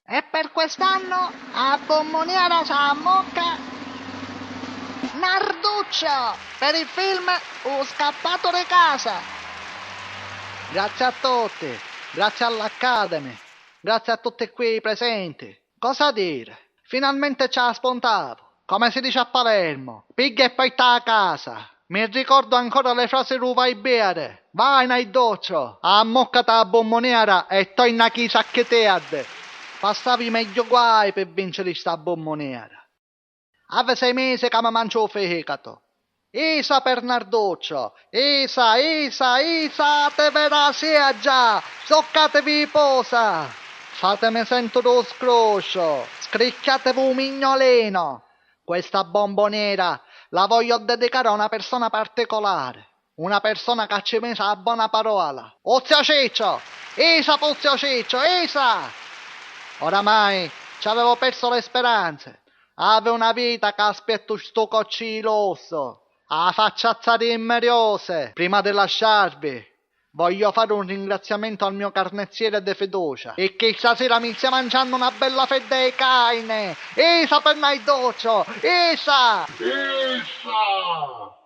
E per quest'anno a Bomboniera sa mocca Narduccio per il film Un scappato di casa. Grazie a tutti, grazie all'Academy, grazie a tutti qui presenti. Cosa dire? Finalmente ce la spuntavo. Come si dice a Palermo, piglia e poi sta a casa. Mi ricordo ancora le frasi vai bere. Vai nel doccio, ammoccata a bomboniera e torna chi sa che te adde. Passavi meglio guai per vincere sta bomboniera. Ave 6 mesi che mi mangio fegato. Isa per Narduccio, Isa, te verrà sia già, soccatevi posa. Fatemi sento lo scroscio, scricchiatevi un mignolino. Questa bomboniera la voglio dedicare a una persona particolare. Una persona che ci ha messo la buona parola. Ozio Ciccio! Ozio Ciccio, Isa! Oramai ci avevo perso le speranze. Ave una vita che aspetto sto cocciloso. A facciazza di immeriose. Prima di lasciarvi, voglio fare un ringraziamento al mio carnezziere di fiducia. E che stasera mi stia mangiando una bella fetta di carne. Isa per il doccio! Isa! Isa!